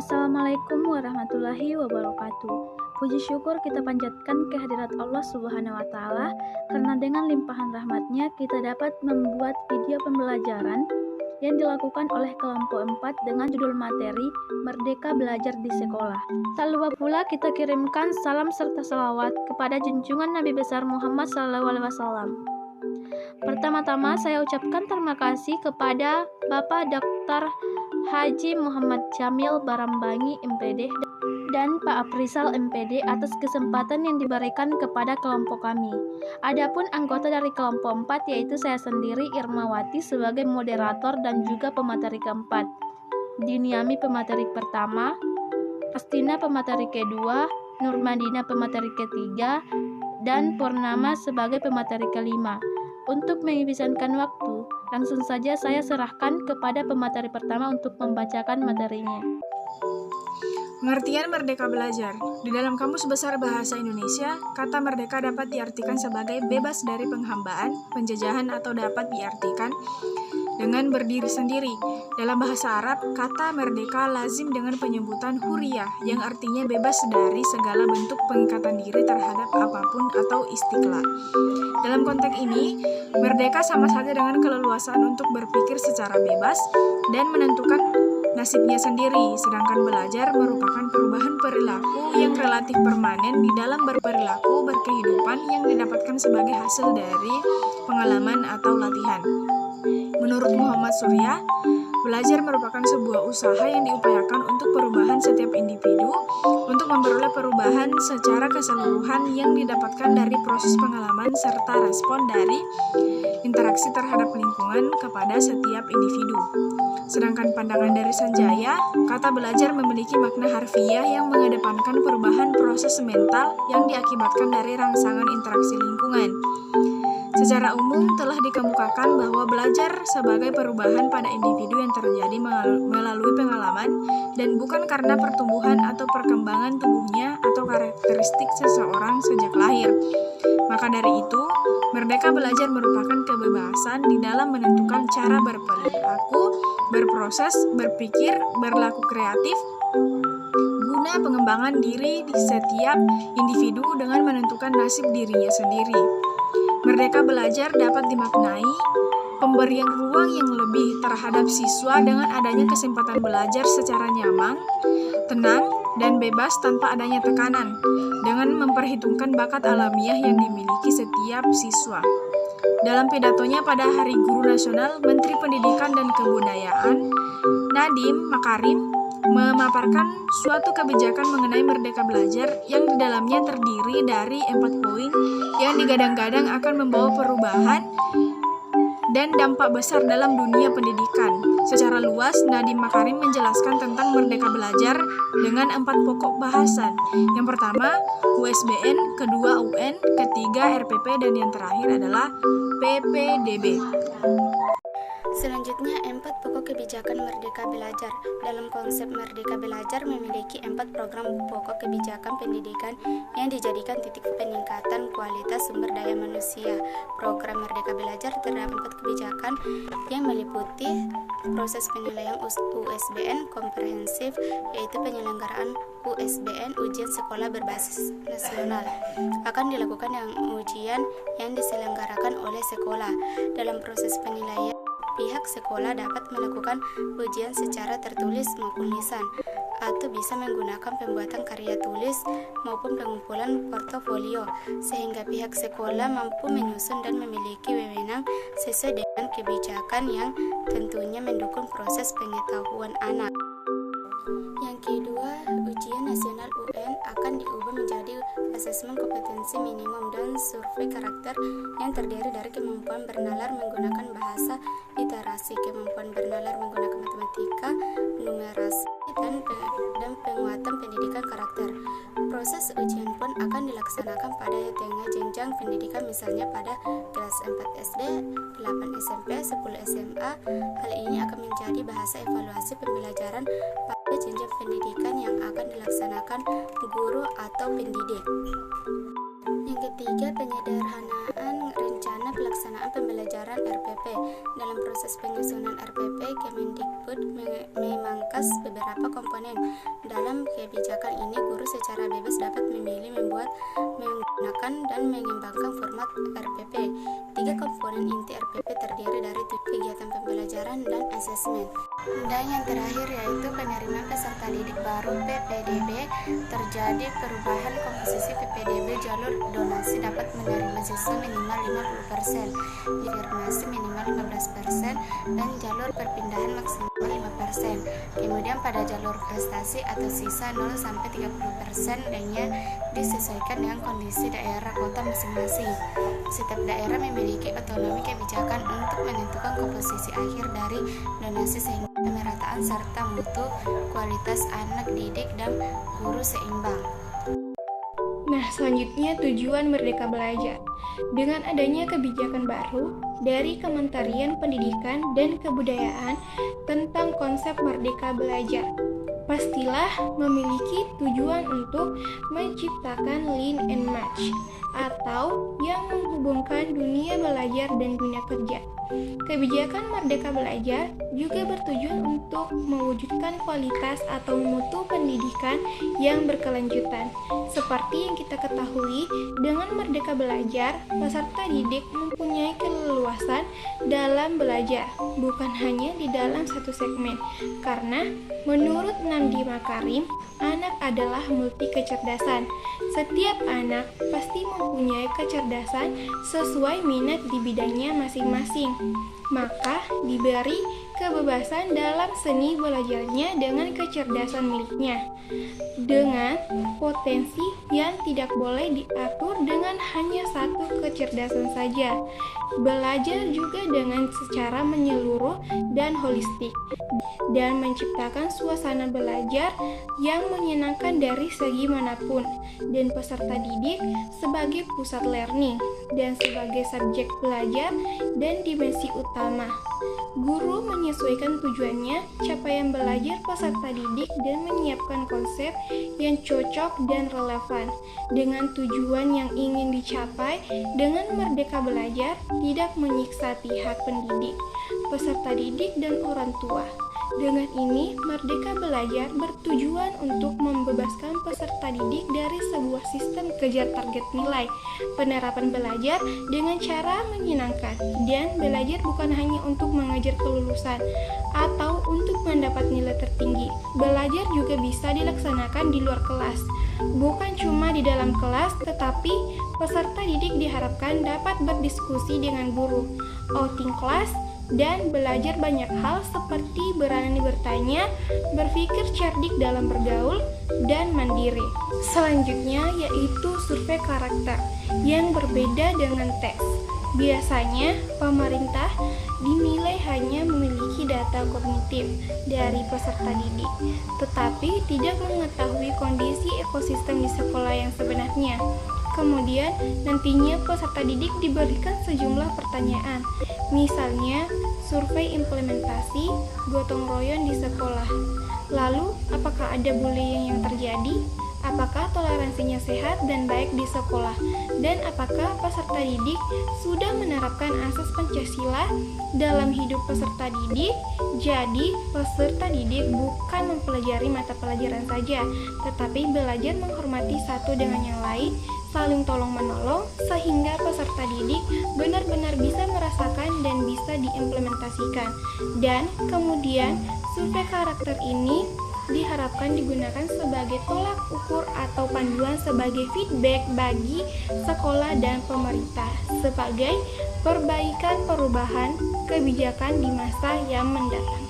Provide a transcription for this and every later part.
Assalamualaikum warahmatullahi wabarakatuh. Puji syukur kita panjatkan kehadirat Allah Subhanahu wa Ta'ala, karena dengan limpahan rahmatnya kita dapat membuat video pembelajaran yang dilakukan oleh kelompok 4 dengan judul materi Merdeka Belajar di Sekolah. Tak lupa pula kita kirimkan salam serta salawat kepada junjungan Nabi besar Muhammad SAW. Pertama-tama saya ucapkan terima kasih kepada Bapak Dr. Haji Muhammad Jamil Barambangi MPD dan Pak Aprisal MPD atas kesempatan yang diberikan kepada kelompok kami. Adapun anggota dari kelompok 4 yaitu saya sendiri Irmawati sebagai moderator dan juga pemateri keempat, Diniami pemateri pertama, Astina pemateri kedua, Nurmadina pemateri ketiga, dan Purnama sebagai pemateri kelima. Untuk menghabiskan waktu, langsung saja saya serahkan kepada pemateri pertama untuk membacakan materinya. Pengertian merdeka belajar. Di dalam Kamus Besar Bahasa Indonesia, kata merdeka dapat diartikan sebagai bebas dari penghambaan, penjajahan, atau dapat diartikan dengan berdiri sendiri. Dalam bahasa Arab, kata merdeka lazim dengan penyebutan huriyah, yang artinya bebas dari segala bentuk pengikatan diri terhadap apapun atau istiqlal. Dalam konteks ini, merdeka sama saja dengan keleluasaan untuk berpikir secara bebas dan menentukan nasibnya sendiri, sedangkan belajar merupakan perubahan perilaku yang relatif permanen di dalam berperilaku berkehidupan yang didapatkan sebagai hasil dari pengalaman atau latihan. Menurut Muhammad Surya, belajar merupakan sebuah usaha yang diupayakan untuk perubahan setiap individu untuk memperoleh perubahan secara keseluruhan yang didapatkan dari proses pengalaman serta respon dari interaksi terhadap lingkungan kepada setiap individu. Sedangkan pandangan dari Sanjaya, kata belajar memiliki makna harfiah yang mengedepankan perubahan proses mental yang diakibatkan dari rangsangan interaksi lingkungan. Secara umum telah dikemukakan bahwa belajar sebagai perubahan pada individu yang terjadi melalui pengalaman dan bukan karena pertumbuhan atau perkembangan tubuhnya atau karakteristik seseorang sejak lahir. Maka dari itu, merdeka belajar merupakan kebebasan di dalam menentukan cara berperilaku, berproses, berpikir, berlaku kreatif, guna pengembangan diri di setiap individu dengan menentukan nasib dirinya sendiri. Merdeka belajar dapat dimaknai pemberian ruang yang lebih terhadap siswa dengan adanya kesempatan belajar secara nyaman, tenang, dan bebas tanpa adanya tekanan, dengan memperhitungkan bakat alamiah yang dimiliki setiap siswa. Dalam pidatonya pada Hari Guru Nasional, Menteri Pendidikan dan Kebudayaan Nadiem Makarim memaparkan suatu kebijakan mengenai merdeka belajar yang di dalamnya terdiri dari 4 poin yang digadang-gadang akan membawa perubahan dan dampak besar dalam dunia pendidikan. Secara luas, Nadiem Makarim menjelaskan tentang merdeka belajar dengan 4 pokok bahasan. Yang pertama, USBN, kedua UN, ketiga RPP, dan yang terakhir adalah PPDB. Selanjutnya, 4 pokok kebijakan Merdeka Belajar. Dalam konsep Merdeka Belajar memiliki 4 program pokok kebijakan pendidikan yang dijadikan titik peningkatan kualitas sumber daya manusia. Program Merdeka Belajar terdapat 4 kebijakan yang meliputi proses penilaian USBN komprehensif, yaitu penyelenggaraan USBN ujian sekolah berbasis nasional akan dilakukan dengan ujian yang diselenggarakan oleh sekolah. Dalam proses penilaian, pihak sekolah dapat melakukan ujian secara tertulis maupun lisan, atau bisa menggunakan pembuatan karya tulis maupun pengumpulan portofolio, sehingga pihak sekolah mampu menyusun dan memiliki wewenang sesuai dengan kebijakan yang tentunya mendukung proses pengetahuan anak. Yang kedua, ujian nasional UN akan diubah menjadi asesmen kompetensi minimum dan survei karakter yang terdiri dari kemampuan bernalar menggunakan bahasa, literasi, kemampuan bernalar menggunakan matematika, numerasi, dan penguatan pendidikan karakter. Proses ujian pun akan dilaksanakan pada tengah jenjang pendidikan, misalnya pada kelas 4 SD, 8 SMP, 10 SMA. Hal ini akan menjadi bahasa evaluasi pembelajaran pada jenjang pendidikan yang akan dilaksanakan guru atau pendidik. Yang ketiga, penyederhanaan rencana pelaksanaan pembelajaran RPP. Dalam proses penyusunan RPP, Kemendikbud memangkas beberapa komponen. Dalam kebijakan ini, guru secara bebas dapat memilih menggunakan dan mengembangkan format RPP. 3 komponen inti RPP terdiri dari kegiatan pembelajaran dan asesmen. Dan yang terakhir yaitu penerimaan peserta didik baru PPDB. Terjadi perubahan komposisi PPDB, jalur donasi dapat menerima siswa minimal 50%, donasi minimal 15%, dan jalur perpindahan maksimal 5%. Kemudian pada jalur prestasi atau sisa 0-30% lainnya disesuaikan dengan kondisi daerah kota masing-masing. Setiap daerah memiliki otonomi kebijakan untuk menentukan komposisi akhir dari donasi sehingga pemerataan serta mutu kualitas anak didik dan guru seimbang. Nah, selanjutnya tujuan Merdeka Belajar. Dengan adanya kebijakan baru dari Kementerian Pendidikan dan Kebudayaan tentang konsep Merdeka Belajar, pastilah memiliki tujuan untuk menciptakan learn and match atau yang menghubungkan dunia belajar dan dunia kerja. Kebijakan Merdeka Belajar juga bertujuan untuk mewujudkan kualitas atau mutu pendidikan yang berkelanjutan. Seperti yang kita ketahui, dengan Merdeka Belajar, peserta didik mempunyai keleluasan dalam belajar, bukan hanya di dalam satu segmen. Karena menurut Nadiem Makarim, anak adalah multi kecerdasan. Setiap anak pasti mempunyai kecerdasan sesuai minat di bidangnya masing-masing. Maka diberi kebebasan dalam seni belajarnya dengan kecerdasan miliknya, dengan potensi yang tidak boleh diatur dengan hanya satu kecerdasan saja. Belajar juga dengan secara menyeluruh dan holistik, dan menciptakan suasana belajar yang menyenangkan dari segi manapun, dan peserta didik sebagai pusat learning dan sebagai subjek belajar dan dimensi utama. Guru menyesuaikan tujuannya, capaian belajar peserta didik, dan menyiapkan konsep yang cocok dan relevan dengan tujuan yang ingin dicapai. Dengan Merdeka Belajar tidak menyiksa pihak pendidik, peserta didik, dan orang tua. Dengan ini, Merdeka Belajar bertujuan untuk membebaskan peserta didik dari sebuah sistem kejar target nilai, penerapan belajar dengan cara menyenangkan, dan belajar bukan hanya untuk mengejar kelulusan atau untuk mendapat nilai tertinggi. Belajar juga bisa dilaksanakan di luar kelas, bukan cuma di dalam kelas, tetapi peserta didik diharapkan dapat berdiskusi dengan guru, outing kelas, dan belajar banyak hal seperti berani bertanya, berpikir cerdik dalam bergaul, dan mandiri. Selanjutnya yaitu survei karakter yang berbeda dengan tes. Biasanya pemerintah dinilai hanya memiliki data kognitif dari peserta didik, tetapi tidak mengetahui kondisi ekosistem di sekolah yang sebenarnya. Kemudian nantinya peserta didik diberikan sejumlah pertanyaan, misalnya survei implementasi gotong royong di sekolah. Lalu, apakah ada bullying yang terjadi? Apakah toleransinya sehat dan baik di sekolah? Dan apakah peserta didik sudah menerapkan asas Pancasila dalam hidup peserta didik? Jadi, peserta didik bukan mempelajari mata pelajaran saja, tetapi belajar menghormati satu dengan yang lain, saling tolong-menolong, sehingga peserta didik benar-benar bisa merasakan dan bisa diimplementasikan. Dan kemudian, survei karakter ini diharapkan digunakan sebagai tolak ukur atau panduan sebagai feedback bagi sekolah dan pemerintah sebagai perbaikan perubahan kebijakan di masa yang mendatang.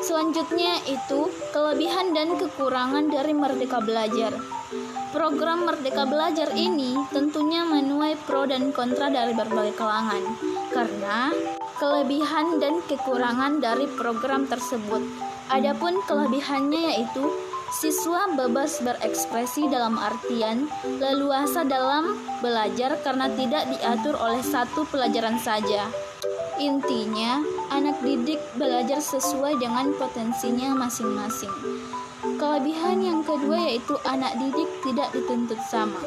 Selanjutnya itu kelebihan dan kekurangan dari Merdeka Belajar. Program Merdeka Belajar ini tentunya menuai pro dan kontra dari berbagai kalangan karena kelebihan dan kekurangan dari program tersebut. Adapun kelebihannya yaitu siswa bebas berekspresi dalam artian leluasa dalam belajar karena tidak diatur oleh satu pelajaran saja. Intinya, anak didik belajar sesuai dengan potensinya masing-masing. Kelebihan yang kedua yaitu anak didik tidak dituntut sama.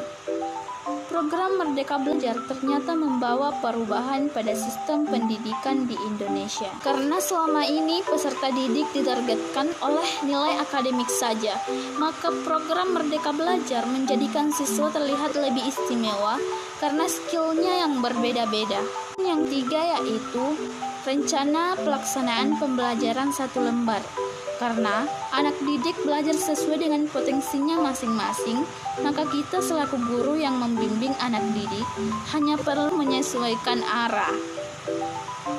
program Merdeka Belajar ternyata membawa perubahan pada sistem pendidikan di Indonesia. Karena selama ini peserta didik ditargetkan oleh nilai akademik saja, maka program Merdeka Belajar menjadikan siswa terlihat lebih istimewa karena skillnya yang berbeda-beda. Yang tiga yaitu rencana pelaksanaan pembelajaran satu lembar. Karena anak didik belajar sesuai dengan potensinya masing-masing, maka kita selaku guru yang membimbing anak didik hanya perlu menyesuaikan arah.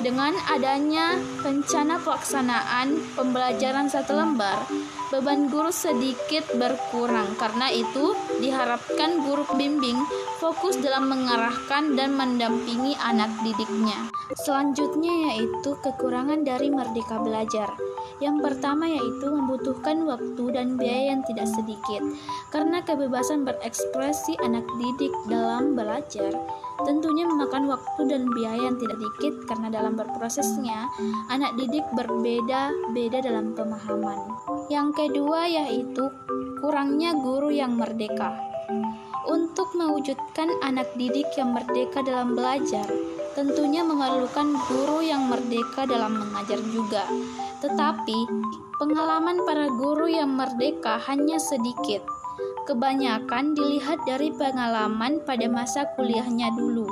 Dengan adanya rencana pelaksanaan pembelajaran satu lembar, beban guru sedikit berkurang. Karena itu, diharapkan guru pembimbing fokus dalam mengarahkan dan mendampingi anak didiknya. Selanjutnya yaitu kekurangan dari Merdeka Belajar. Yang pertama yaitu membutuhkan waktu dan biaya yang tidak sedikit. Karena kebebasan berekspresi anak didik dalam belajar tentunya memakan waktu dan biaya yang tidak sedikit, karena dalam berprosesnya anak didik berbeda-beda dalam pemahaman. Yang kedua yaitu kurangnya guru yang merdeka. Untuk mewujudkan anak didik yang merdeka dalam belajar, tentunya memerlukan guru yang merdeka dalam mengajar juga. Tetapi, pengalaman para guru yang merdeka hanya sedikit. Kebanyakan dilihat dari pengalaman pada masa kuliahnya dulu.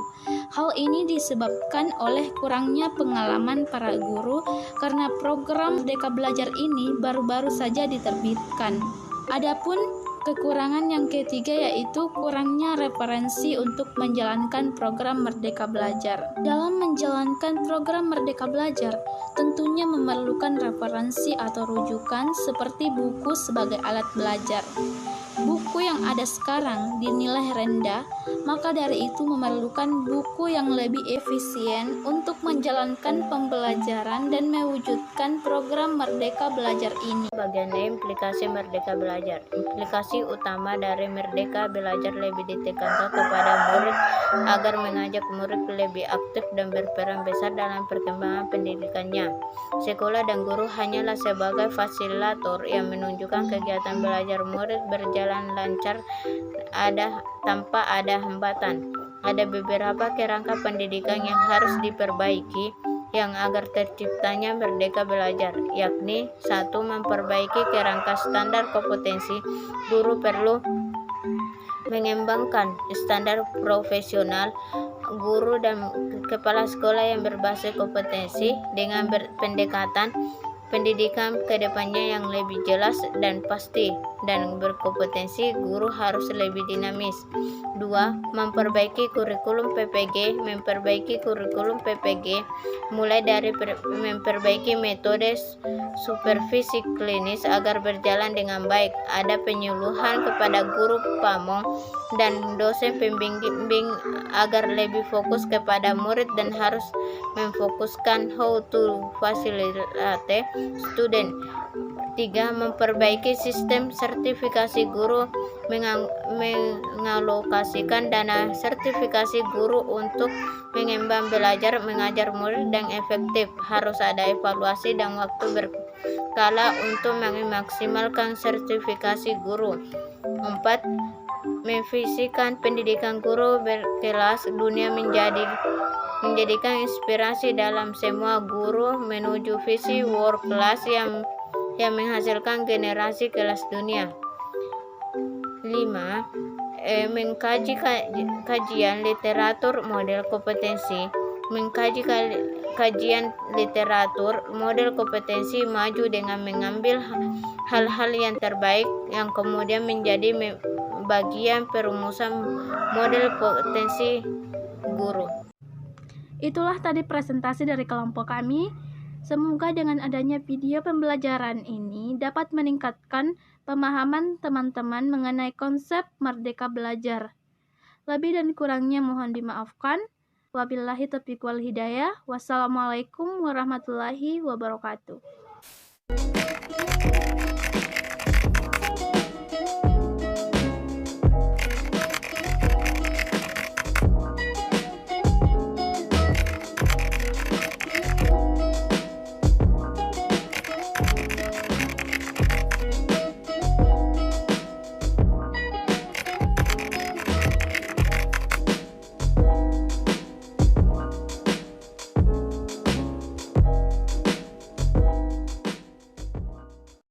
Hal ini disebabkan oleh kurangnya pengalaman para guru karena program Merdeka Belajar ini baru-baru saja diterbitkan. Adapun kekurangan yang ketiga yaitu kurangnya referensi untuk menjalankan program Merdeka Belajar. Dalam menjalankan program Merdeka Belajar, tentunya memerlukan referensi atau rujukan seperti buku sebagai alat belajar. Buku yang ada sekarang dinilai rendah, maka dari itu memerlukan buku yang lebih efisien untuk menjalankan pembelajaran dan mewujudkan program Merdeka Belajar ini. Bagian implikasi Merdeka Belajar. Implikasi utama dari Merdeka Belajar lebih ditekankan kepada murid agar mengajak murid lebih aktif dan berperan besar dalam perkembangan pendidikannya. Sekolah dan guru hanyalah sebagai fasilitator yang menunjukkan kegiatan belajar murid berjalan lancar tanpa ada hambatan. Ada beberapa kerangka pendidikan yang harus diperbaiki yang agar terciptanya Merdeka Belajar, yakni 1. Memperbaiki kerangka standar kompetensi. Guru perlu mengembangkan standar profesional guru dan kepala sekolah yang berbasis kompetensi dengan pendekatan pendidikan ke depannya yang lebih jelas dan pasti dan berkompetensi. Guru harus lebih dinamis. 2. Memperbaiki kurikulum PPG. Mulai dari memperbaiki metode supervisi klinis agar berjalan dengan baik. Ada penyuluhan kepada guru pamong dan dosen pembimbing agar lebih fokus kepada murid dan harus memfokuskan how to facilitate student. 3. Memperbaiki sistem sertifikasi guru, mengalokasikan dana sertifikasi guru untuk mengembang belajar mengajar murid yang efektif. Harus ada evaluasi dan waktu berkala untuk memaksimalkan sertifikasi guru. 4. Memvisikan pendidikan guru berkelas dunia menjadikan inspirasi dalam semua guru menuju visi world class yang menghasilkan generasi kelas dunia. 5. Mengkaji kajian literatur model kompetensi. Mengkaji kajian literatur model kompetensi maju dengan mengambil hal-hal yang terbaik yang kemudian menjadi bagian perumusan model kompetensi guru. Itulah tadi presentasi dari kelompok kami. Semoga dengan adanya video pembelajaran ini dapat meningkatkan pemahaman teman-teman mengenai konsep Merdeka Belajar. Lebih dan kurangnya mohon dimaafkan. Wabillahi taufiq wal hidayah. Wassalamualaikum warahmatullahi wabarakatuh.